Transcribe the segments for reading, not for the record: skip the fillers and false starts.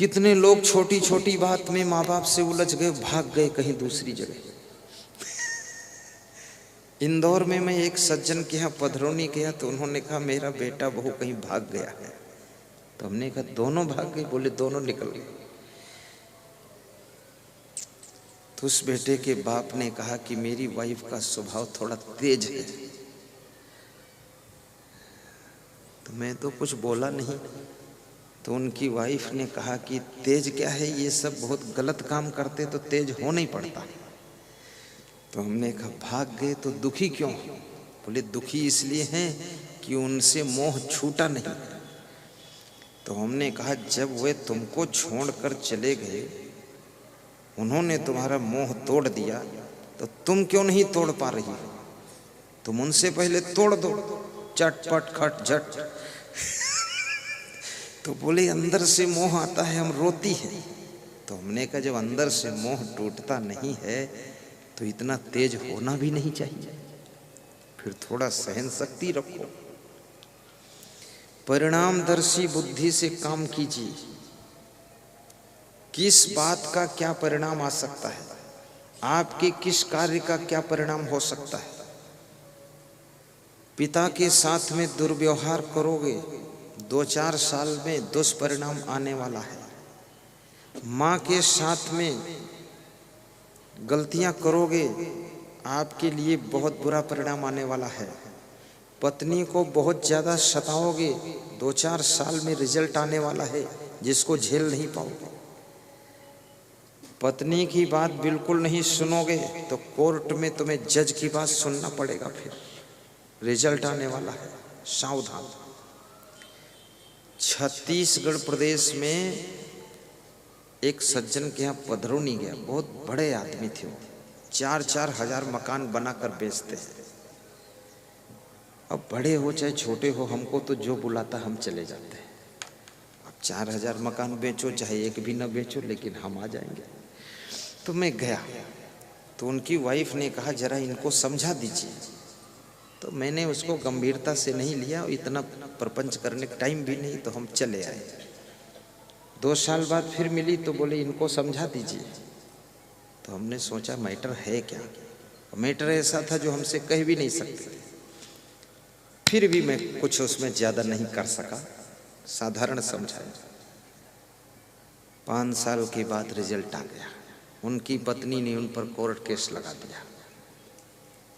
कितने लोग छोटी छोटी बात में माँ बाप से उलझ गए, भाग गए कहीं दूसरी जगह। इंदौर में मैं एक सज्जन के यहाँ पधरौनी गया तो उन्होंने कहा मेरा बेटा बहू कहीं भाग गया है। तो हमने कहा दोनों भाग गए? बोले दोनों निकल गए। तो उस बेटे के बाप ने कहा कि मेरी वाइफ का स्वभाव थोड़ा तेज है। तो मैं तो कुछ बोला नहीं। तो उनकी वाइफ ने कहा कि तेज क्या है, ये सब बहुत गलत काम करते तो तेज होना ही पड़ता। तो हमने कहा भाग गए तो दुखी क्यों? बोले दुखी इसलिए हैं कि उनसे मोह छूटा नहीं। तो हमने कहा जब वे तुमको छोड़कर चले गए, उन्होंने तुम्हारा मोह तोड़ दिया, तो तुम क्यों नहीं तोड़ पा रही हो? तुम उनसे पहले तोड़ दो, चटपट खट झट। तो बोले अंदर से मोह आता है, हम रोती हैं। तो हमने कहा जब अंदर से मोह टूटता नहीं है तो इतना तेज होना भी नहीं चाहिए, फिर थोड़ा सहन शक्ति रखो। परिणामदर्शी बुद्धि से काम कीजिए। किस बात का क्या परिणाम आ सकता है, आपके किस कार्य का क्या परिणाम हो सकता है। पिता के साथ में दुर्व्यवहार करोगे, 2-4 साल में दुष्परिणाम आने वाला है। माँ के साथ में गलतियां करोगे, आपके लिए बहुत बुरा परिणाम आने वाला है। पत्नी को बहुत ज़्यादा सताओगे, 2-4 साल में रिजल्ट आने वाला है जिसको झेल नहीं पाओगे। पत्नी की बात बिल्कुल नहीं सुनोगे तो कोर्ट में तुम्हें जज की बात सुनना पड़ेगा, फिर रिजल्ट आने वाला है, सावधान। छत्तीसगढ़ प्रदेश में एक सज्जन के यहाँ पधरौनी गया, बहुत बड़े आदमी थे वो, 4-4 हजार मकान बनाकर बेचते हैं। अब बड़े हो चाहे छोटे हो, हमको तो जो बुलाता हम चले जाते हैं। अब 4,000 मकान बेचो चाहे एक भी ना बेचो, लेकिन हम आ जाएंगे। तो मैं गया तो उनकी वाइफ ने कहा जरा इनको समझा दीजिए। तो मैंने उसको गंभीरता से नहीं लिया, इतना प्रपंच करने का टाइम भी नहीं, तो हम चले आए। 2 साल बाद फिर मिली तो बोले इनको समझा दीजिए। तो हमने सोचा मैटर है क्या। मैटर ऐसा था जो हमसे कह भी नहीं सकते। फिर भी मैं कुछ उसमें ज़्यादा नहीं कर सका, साधारण समझाया। 5 साल के बाद रिजल्ट आ गया। उनकी पत्नी ने उन पर कोर्ट केस लगा दिया,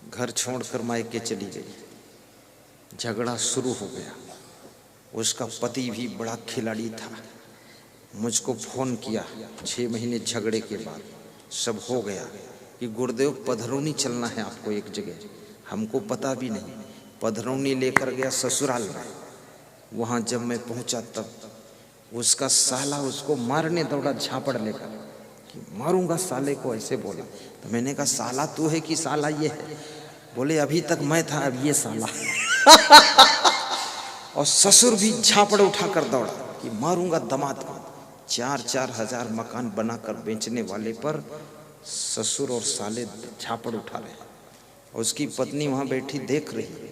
घर छोड़कर मायके चली गई। झगड़ा शुरू हो गया। उसका पति भी बड़ा खिलाड़ी था, मुझको फ़ोन किया 6 महीने झगड़े के बाद। सब हो गया कि गुरुदेव पधरौनी चलना है आपको एक जगह। हमको पता भी नहीं। पधरौनी लेकर गया ससुराल में। वहाँ जब मैं पहुँचा तब उसका साला उसको मारने दौड़ा झापड़ लेकर कि मारूंगा साले को, ऐसे बोला। तो मैंने कहा साला तू है कि साला ये है? बोले अभी तक मैं था, अब ये साला। और ससुर भी झापड़ उठाकर दौड़ा कि मारूंगा दामाद को। 4-4 हजार मकान बनाकर बेचने वाले पर ससुर और साले झापड़ उठा रहे। और उसकी पत्नी वहाँ बैठी देख रही।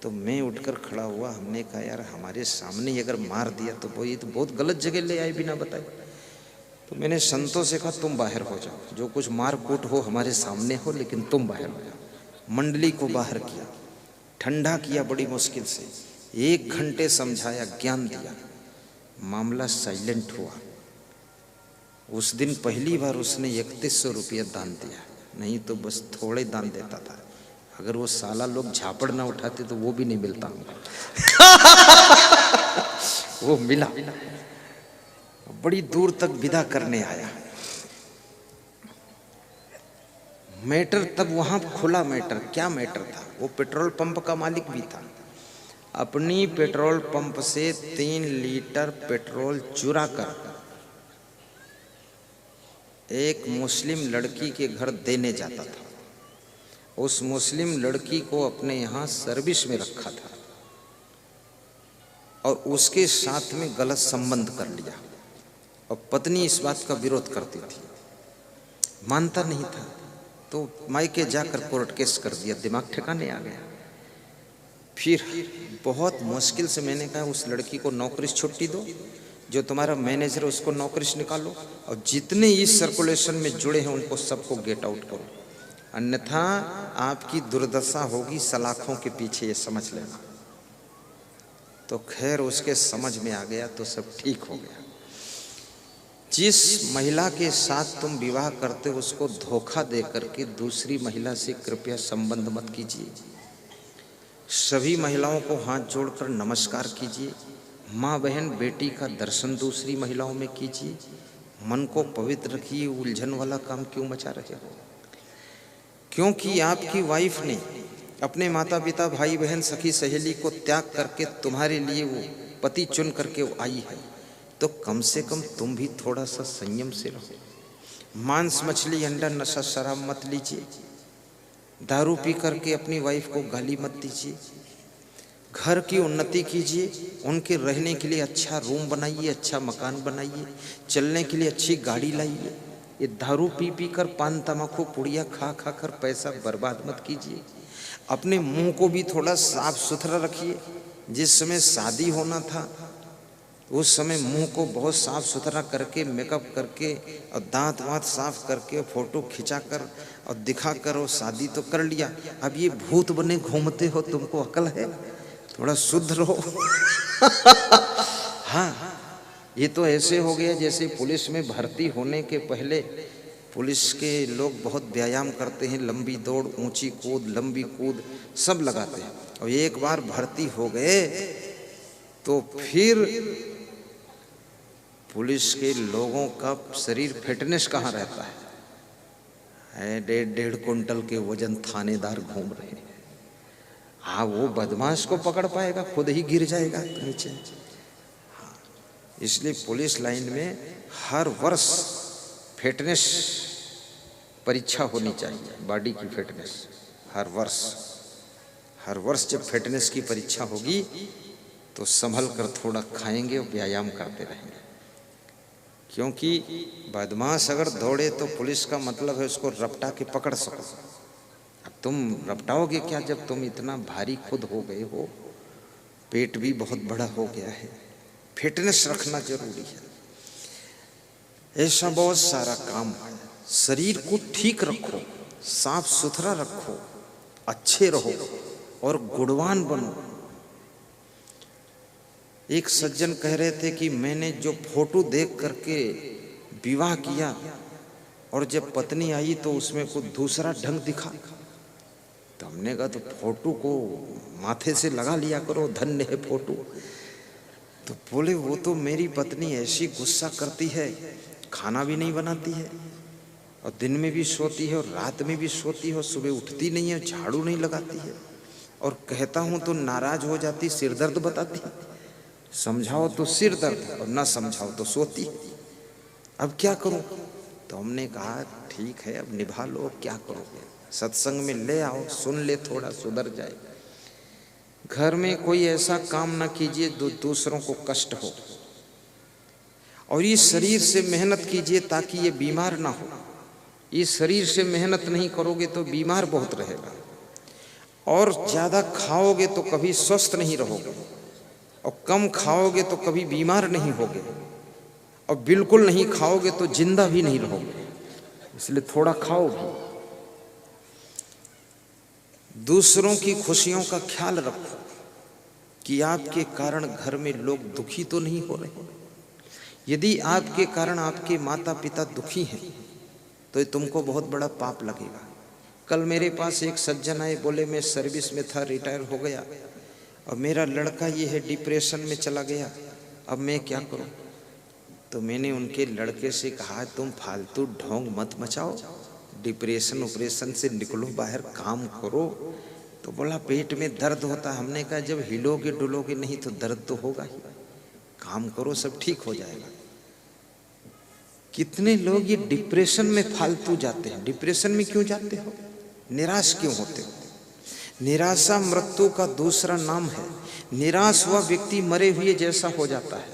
तो मैं उठकर खड़ा हुआ। हमने कहा यार हमारे सामने ही अगर मार दिया तो वो ये तो बहुत गलत जगह ले आए बिना बताए। तो मैंने संतों से कहा तुम बाहर हो जाओ, जो कुछ मार कूट हो हमारे सामने हो, लेकिन तुम बाहर हो जाओ। मंडली को बाहर किया, ठंडा किया बड़ी मुश्किल से। 1 घंटे समझाया, ज्ञान दिया, मामला साइलेंट हुआ। उस दिन पहली बार उसने 3100 रुपया दान दिया, नहीं तो बस थोड़े दान देता था। अगर वो साला लोग झापड़ ना उठाते तो वो भी नहीं मिलता वो मिला। बड़ी दूर तक विदा करने आया। मैटर तब वहां खुला। मैटर क्या मैटर था? वो पेट्रोल पंप का मालिक भी था। अपनी पेट्रोल पंप से 3 लीटर पेट्रोल चुरा कर एक मुस्लिम लड़की के घर देने जाता था। उस मुस्लिम लड़की को अपने यहाँ सर्विस में रखा था और उसके साथ में गलत संबंध कर लिया। और पत्नी इस बात का विरोध करती थी, मानता नहीं था। तो मायके जाकर कोर्ट केस कर दिया, दिमाग ठिकाने आ गया। फिर बहुत मुश्किल से मैंने कहा उस लड़की को नौकरी से छुट्टी दो। जो तुम्हारा मैनेजर है उसको नौकरी से निकालो, और जितने इस सर्कुलेशन में जुड़े हैं उनको सबको गेट आउट करो, अन्यथा आपकी दुर्दशा होगी सलाखों के पीछे, ये समझ लेना। तो खैर उसके समझ में आ गया तो सब ठीक हो गया। जिस महिला के साथ तुम विवाह करते हो उसको धोखा दे करके दूसरी महिला से कृपया संबंध मत कीजिए। सभी महिलाओं को हाथ जोड़कर नमस्कार कीजिए। माँ बहन बेटी का दर्शन दूसरी महिलाओं में कीजिए। मन को पवित्र रखिए। उलझन वाला काम क्यों मचा रहे हो? क्योंकि आपकी वाइफ ने अपने माता पिता भाई बहन सखी सहेली को त्याग करके तुम्हारे लिए वो पति चुन करके वो आई है, तो कम से कम तुम भी थोड़ा सा संयम से रहो। मांस मछली अंडा नशा शराब मत लीजिए। दारू पी करके अपनी वाइफ को गाली मत दीजिए। घर की उन्नति कीजिए। उनके रहने के लिए अच्छा रूम बनाइए, अच्छा मकान बनाइए, चलने के लिए अच्छी गाड़ी लाइए। ये दारू पी पी कर पान तमाकू पुड़िया खा खा कर पैसा बर्बाद मत कीजिए। अपने मुंह को भी थोड़ा साफ सुथरा रखिए। जिस समय शादी होना था उस समय मुंह को बहुत साफ सुथरा करके मेकअप करके और दांत वाँत साफ करके फोटो खिंचा कर और दिखा कर और शादी तो कर लिया। अब ये भूत बने घूमते हो, तुमको अकल है? थोड़ा शुद्ध रहो। हाँ, ये तो ऐसे हो गया जैसे पुलिस में भर्ती होने के पहले पुलिस के लोग बहुत व्यायाम करते हैं, लंबी दौड़, ऊंची कूद, लंबी कूद सब लगाते हैं, और एक बार भर्ती हो गए तो फिर पुलिस के लोगों का शरीर फिटनेस कहाँ रहता है? 1.5 कुंटल के वजन थानेदार घूम रहे हैं। हाँ, वो बदमाश को पकड़ पाएगा? खुद ही गिर जाएगा नीचे। हाँ, इसलिए पुलिस लाइन में हर वर्ष फिटनेस परीक्षा होनी चाहिए, बॉडी की फिटनेस। हर वर्ष जब फिटनेस की परीक्षा होगी तो संभल कर थोड़ा खाएंगे और व्यायाम करते रहेंगे। क्योंकि बदमाश अगर दौड़े तो पुलिस का मतलब है उसको रपटा के पकड़ सको। अब तुम रपटाओगे क्या जब तुम इतना भारी खुद हो गए हो, पेट भी बहुत बड़ा हो गया है। फिटनेस रखना जरूरी है। ऐसा बहुत सारा काम है। शरीर को ठीक रखो, साफ सुथरा रखो, अच्छे रहो और गुणवान बनो। एक सज्जन कह रहे थे कि मैंने जो फोटो देख करके विवाह किया और जब पत्नी आई तो उसमें कुछ दूसरा ढंग दिखा। तो हमने कहा तो फोटो को माथे से लगा लिया करो, धन्य है फोटो। तो बोले वो तो मेरी पत्नी ऐसी गुस्सा करती है, खाना भी नहीं बनाती है और दिन में भी सोती है और रात में भी सोती है और सुबह उठती नहीं है, झाड़ू नहीं लगाती है, और कहता हूँ तो नाराज हो जाती, सिर दर्द बताती। समझाओ तो सिर दर्द और ना समझाओ तो सोती। अब क्या करूं? तो हमने कहा ठीक है, अब निभा लो, क्या करोगे? सत्संग में ले आओ, सुन ले, थोड़ा सुधर जाए। घर में कोई ऐसा काम ना कीजिए जो दूसरों को कष्ट हो, और इस शरीर से मेहनत कीजिए ताकि ये बीमार ना हो। इस शरीर से मेहनत नहीं करोगे तो बीमार बहुत रहेगा, और ज्यादा खाओगे तो कभी स्वस्थ नहीं रहोगे, और कम खाओगे तो कभी बीमार नहीं होगे, और बिल्कुल नहीं खाओगे तो जिंदा भी नहीं रहोगे। इसलिए थोड़ा खाओ भी। दूसरों की खुशियों का ख्याल रखो कि आपके कारण घर में लोग दुखी तो नहीं हो रहे। यदि आपके कारण आपके माता पिता दुखी हैं तो ये तुमको बहुत बड़ा पाप लगेगा। कल मेरे पास एक सज्जन आए, बोले मैं सर्विस में था, रिटायर हो गया और मेरा लड़का ये है डिप्रेशन में चला गया, अब मैं क्या करूं? तो मैंने उनके लड़के से कहा तुम फालतू ढोंग मत मचाओ, डिप्रेशन ऑपरेशन से निकलो, बाहर काम करो। तो बोला पेट में दर्द होता है। हमने कहा जब हिलोगे डुलोगे नहीं तो दर्द तो होगा ही, काम करो सब ठीक हो जाएगा। कितने लोग ये डिप्रेशन में फालतू जाते हैं। डिप्रेशन में क्यों जाते हो? निराश क्यों होते हो? निराशा मृत्यु का दूसरा नाम है। निराश हुआ व्यक्ति मरे हुए जैसा हो जाता है।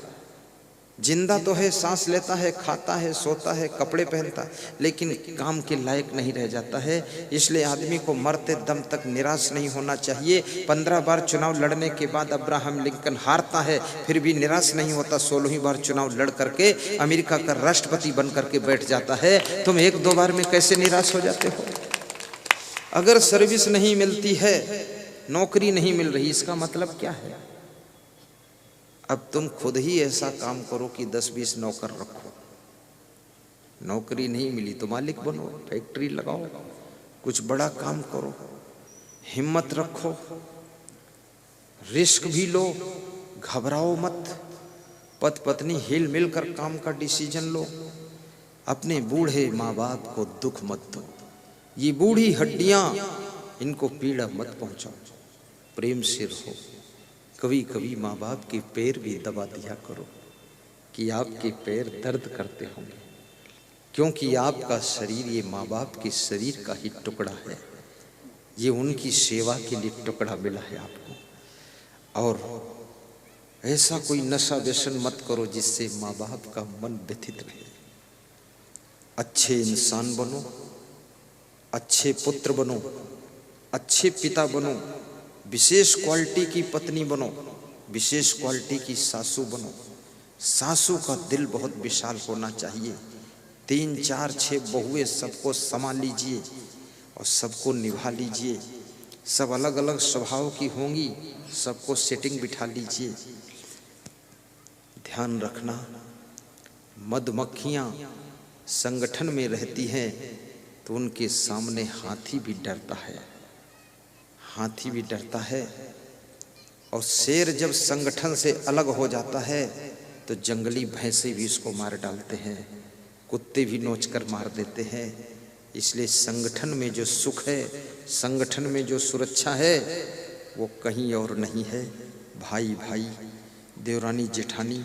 जिंदा तो है, सांस लेता है, खाता है, सोता है, कपड़े पहनता है, लेकिन काम के लायक नहीं रह जाता है। इसलिए आदमी को मरते दम तक निराश नहीं होना चाहिए। 15 बार चुनाव लड़ने के बाद अब्राहम लिंकन हारता है, फिर भी निराश नहीं होता। 16वीं बार चुनाव लड़ करके अमेरिका का राष्ट्रपति बन करके बैठ जाता है। तुम 1-2 बार में कैसे निराश हो जाते हो? अगर सर्विस नहीं मिलती है, नौकरी नहीं मिल रही, इसका मतलब क्या है? अब तुम खुद ही ऐसा काम करो कि 10-20 नौकर रखो। नौकरी नहीं मिली तो मालिक बनो, फैक्ट्री लगाओ, कुछ बड़ा काम करो, हिम्मत रखो, रिस्क भी लो, घबराओ मत। पति पत्नी हिल मिलकर काम का डिसीजन लो। अपने बूढ़े माँ बाप को दुख मत दो। ये बूढ़ी हड्डियां, इनको पीड़ा मत पहुंचाओ, प्रेम से रहो। कभी कभी माँ बाप के पैर भी दबा दिया करो कि आपके पैर दर्द करते होंगे, क्योंकि आपका शरीर ये माँ बाप के शरीर का ही टुकड़ा है। ये उनकी सेवा के लिए टुकड़ा मिला है आपको। और ऐसा कोई नशा व्यसन मत करो जिससे माँ बाप का मन व्यथित रहे। अच्छे इंसान बनो, अच्छे पुत्र बनो, अच्छे पिता बनो, विशेष क्वालिटी की पत्नी बनो, विशेष क्वालिटी की सासू बनो। सासू का दिल बहुत विशाल होना चाहिए। 3, 4, 6 बहुएं सबको संभाल लीजिए और सबको निभा लीजिए। सब अलग अलग स्वभाव की होंगी, सबको सेटिंग बिठा लीजिए। ध्यान रखना, मधुमक्खियां संगठन में रहती हैं तो उनके सामने हाथी भी डरता है, हाथी भी डरता है। और शेर जब संगठन से अलग हो जाता है तो जंगली भैंसे भी उसको मार डालते हैं, कुत्ते भी नोचकर मार देते हैं। इसलिए संगठन में जो सुख है, संगठन में जो सुरक्षा है, वो कहीं और नहीं है। भाई भाई, देवरानी जेठानी,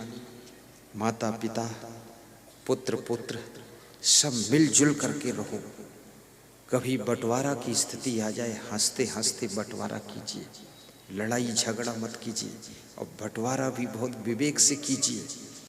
माता पिता, पुत्र पुत्र, सब मिलजुल करके रहो। कभी बंटवारा की स्थिति आ जाए, हंसते हंसते बंटवारा कीजिए, लड़ाई झगड़ा मत कीजिए। और बंटवारा भी बहुत विवेक से कीजिए।